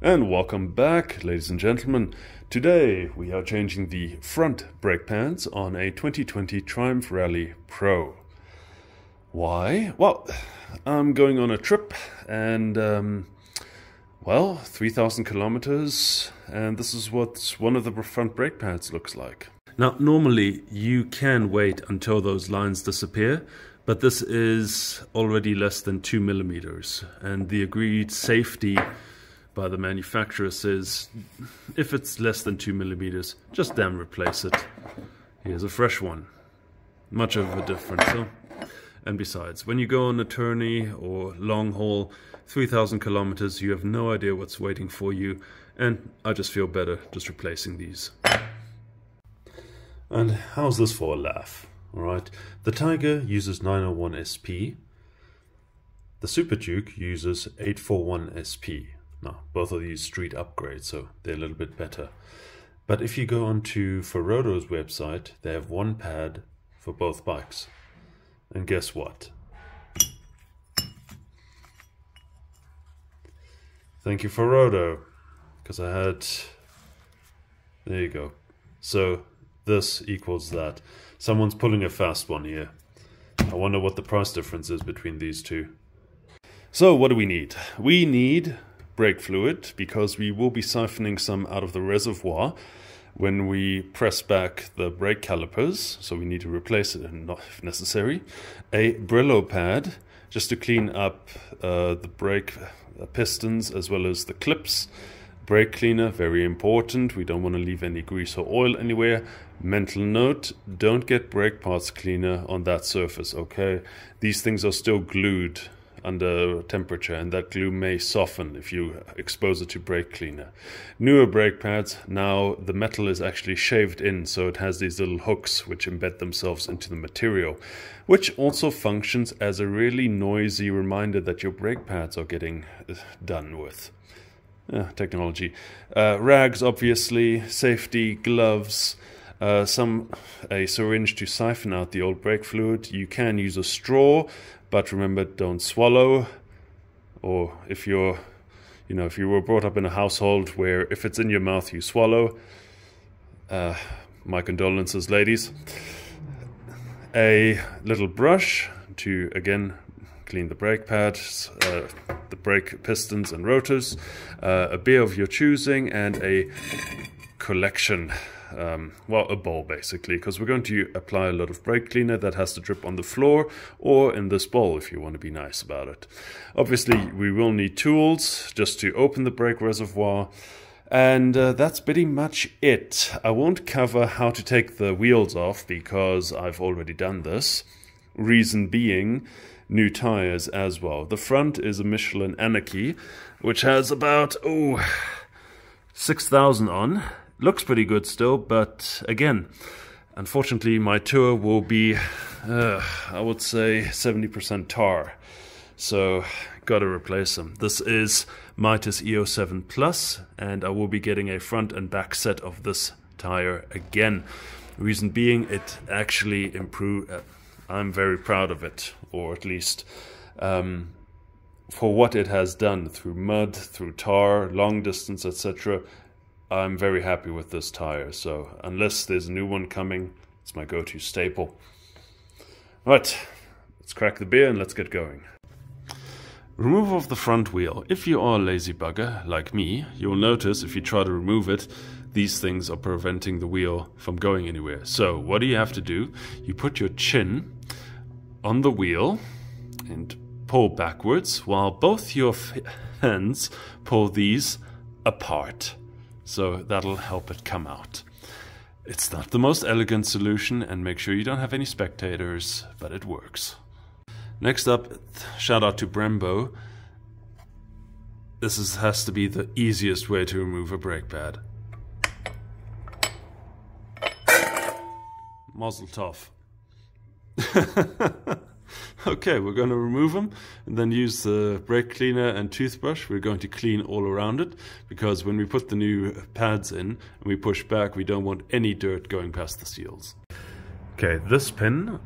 And welcome back, ladies and gentlemen. Today we are changing the front brake pads on a 2020 Triumph Rally Pro. Why? Well, I'm going on a trip and, 3,000 kilometers, and this is what one of the front brake pads looks like. Now, normally you can wait until those lines disappear, but this is already less than 2 millimeters, and the agreed safety by the manufacturer says if it's less than 2 millimeters, just damn replace it. Here's a fresh one. Much of a difference, huh? And besides, when you go on a tourney or long haul, 3,000 kilometers, you have no idea what's waiting for you, and I just feel better just replacing these. And how's this for a laugh? Alright, the Tiger uses 901 SP, the Super Duke uses 841 SP. Now, both of these street upgrades, so they're a little bit better. But if you go onto Ferrodo's website, they have one pad for both bikes. And guess what? Thank you, Ferrodo, because I had... There you go. So this equals that. Someone's pulling a fast one here. I wonder what the price difference is between these two. So what do we need? We need brake fluid, because we will be siphoning some out of the reservoir when we press back the brake calipers, so we need to replace it if necessary. A Brillo pad, just to clean up the brake pistons as well as the clips. Brake cleaner, very important. We don't want to leave any grease or oil anywhere. Mental note, don't get brake parts cleaner on that surface, okay? These things are still glued under temperature, and that glue may soften if you expose it to brake cleaner. Newer brake pads, now the metal is actually shaved in, so it has these little hooks which embed themselves into the material, which also functions as a really noisy reminder that your brake pads are getting done with. Technology. Rags, obviously, safety, gloves, a syringe to siphon out the old brake fluid. You can use a straw, but remember, don't swallow. Or if you were brought up in a household where if it's in your mouth you swallow, my condolences, ladies. A little brush to, again, clean the brake pads, the brake pistons and rotors, a beer of your choosing, and a collection, a bowl basically, because we're going to apply a lot of brake cleaner that has to drip on the floor or in this bowl if you want to be nice about it. Obviously we will need tools just to open the brake reservoir, and that's pretty much it. I won't cover how to take the wheels off because I've already done this. Reason being, new tires as well. The front is a Michelin Anarchy, which has about 6,000 on. Looks pretty good still, but again, unfortunately my tour will be, I would say, 70% tar. So, gotta replace them. This is Mitas EO7 Plus, and I will be getting a front and back set of this tire again. Reason being, it actually improved. I'm very proud of it, or at least for what it has done through mud, through tar, long distance, etc. I'm very happy with this tire, so unless there's a new one coming, it's my go-to staple. Right, let's crack the beer and let's get going. Removal of the front wheel. If you are a lazy bugger, like me, you'll notice if you try to remove it, these things are preventing the wheel from going anywhere. So what do you have to do? You put your chin on the wheel and pull backwards, while both your hands pull these apart. So that'll help it come out. It's not the most elegant solution, and make sure you don't have any spectators, but it works. Next up, shout out to Brembo. This has to be the easiest way to remove a brake pad. Mazel tov. Okay, we're going to remove them and then use the brake cleaner and toothbrush. We're going to clean all around it, because when we put the new pads in and we push back, we don't want any dirt going past the seals. Okay, this pin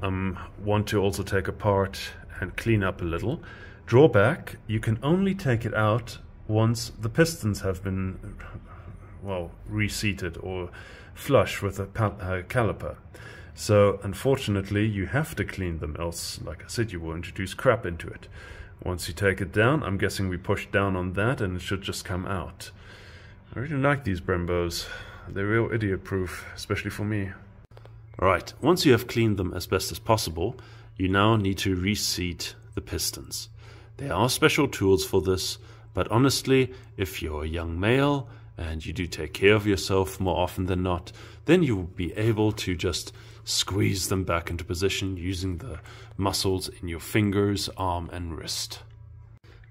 want to also take apart and clean up a little. Drawback, you can only take it out once the pistons have been, well, reseated or flush with a caliper. So unfortunately you have to clean them, else, like I said, you will introduce crap into it. Once you take it down, I'm guessing we push down on that and it should just come out. I really like these Brembos. They're real idiot proof, especially for me. Alright, once you have cleaned them as best as possible, you now need to reseat the pistons. There are special tools for this, but honestly, if you're a young male and you do take care of yourself more often than not, then you will be able to just squeeze them back into position using the muscles in your fingers, arm and wrist.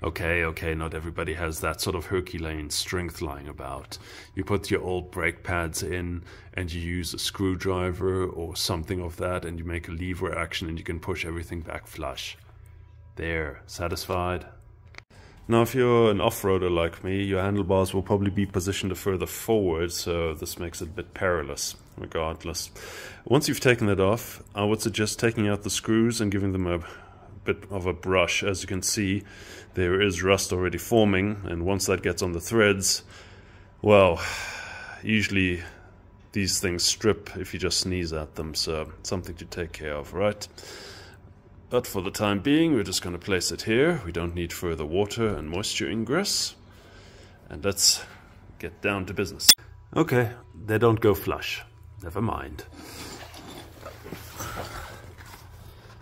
Okay, not everybody has that sort of Herculean strength lying about. You put your old brake pads in and you use a screwdriver or something of that and you make a lever action and you can push everything back flush. There, satisfied? Now if you're an off-roader like me, your handlebars will probably be positioned further forward, so this makes it a bit perilous. Regardless, once you've taken it off, I would suggest taking out the screws and giving them a bit of a brush. As you can see, there is rust already forming, and once that gets on the threads, well, usually these things strip if you just sneeze at them, so something to take care of, right? But for the time being, we're just going to place it here. We don't need further water and moisture ingress. And let's get down to business. Okay, they don't go flush. Never mind.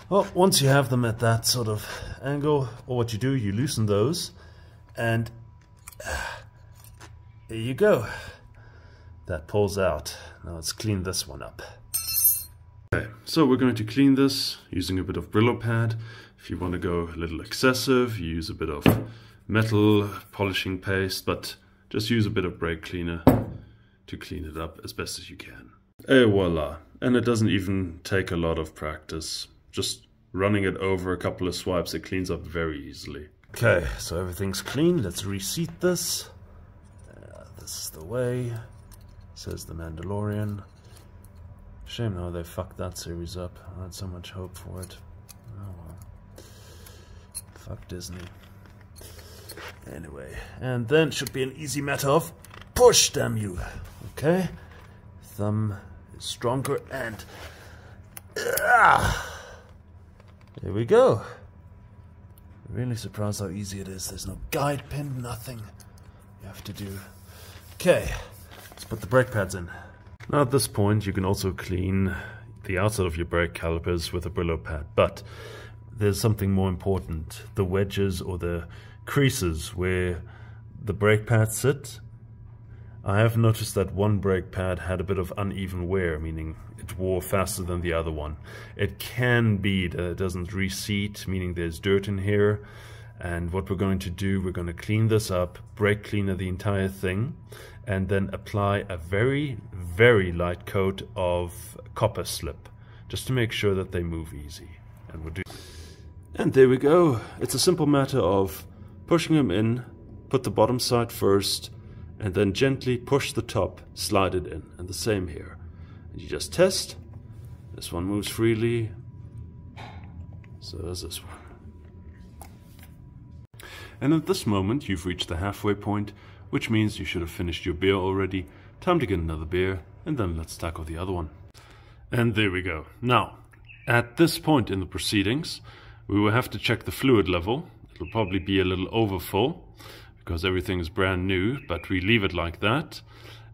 Well, once you have them at that sort of angle, or what you do, you loosen those, and there you go. That pulls out. Now let's clean this one up. Okay, so we're going to clean this using a bit of Brakepad. If you want to go a little excessive, you use a bit of metal polishing paste, but just use a bit of brake cleaner to clean it up as best as you can. Et voila! And it doesn't even take a lot of practice. Just running it over a couple of swipes, it cleans up very easily. Okay, so everything's clean. Let's reseat this. This is the way, says the Mandalorian. Shame how they fucked that series up. I had so much hope for it. Oh well. Fuck Disney. Anyway, and then should be an easy matter of push, damn you. Okay, thumb is stronger and there we go. Really surprised how easy it is. There's no guide pin, nothing you have to do. Okay, let's put the brake pads in. Now at this point you can also clean the outside of your brake calipers with a Brillo pad, but there's something more important. The wedges or the creases where the brake pads sit. I have noticed that one brake pad had a bit of uneven wear, meaning it wore faster than the other one. It can be that it doesn't reseat, meaning there's dirt in here. And what we're going to do, we're going to clean this up, brake cleaner the entire thing, and then apply a very, very light coat of copper slip, just to make sure that they move easy. And we'll do. And there we go. It's a simple matter of pushing them in, put the bottom side first, and then gently push the top, slide it in. And the same here. And you just test. This one moves freely. So does this one. And at this moment you've reached the halfway point, which means you should have finished your beer already. Time to get another beer, and then let's tackle the other one. And there we go. Now, at this point in the proceedings, we will have to check the fluid level. It'll probably be a little overfull, because everything is brand new, but we leave it like that.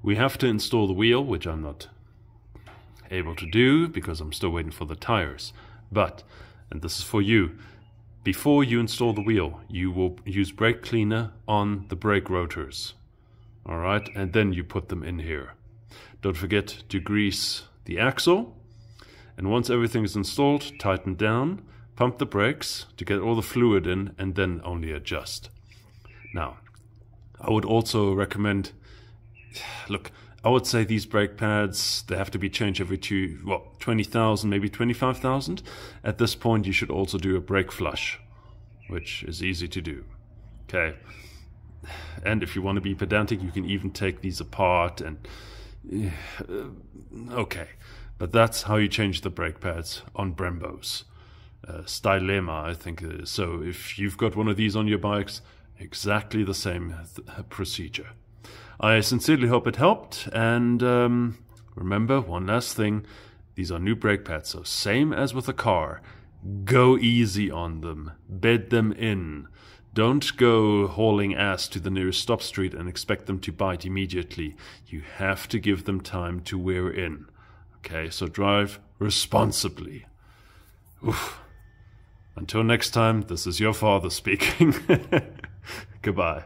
We have to install the wheel, which I'm not able to do, because I'm still waiting for the tires. But, and this is for you, before you install the wheel, you will use brake cleaner on the brake rotors. Alright, and then you put them in here. Don't forget to grease the axle. And once everything is installed, tighten down, pump the brakes to get all the fluid in, and then only adjust. Now, I would also recommend, look, I would say these brake pads, they have to be changed every 20,000, maybe 25,000. At this point, you should also do a brake flush, which is easy to do. Okay. And if you want to be pedantic, you can even take these apart and... okay. But that's how you change the brake pads on Brembos. Stylema, I think it is. So if you've got one of these on your bikes, Exactly the same procedure. I sincerely hope it helped, and remember, one last thing, these are new brake pads, so same as with a car. Go easy on them, bed them in. Don't go hauling ass to the nearest stop street and expect them to bite immediately. You have to give them time to wear in. Okay, so drive responsibly. Oof. Until next time, this is your father speaking. Goodbye.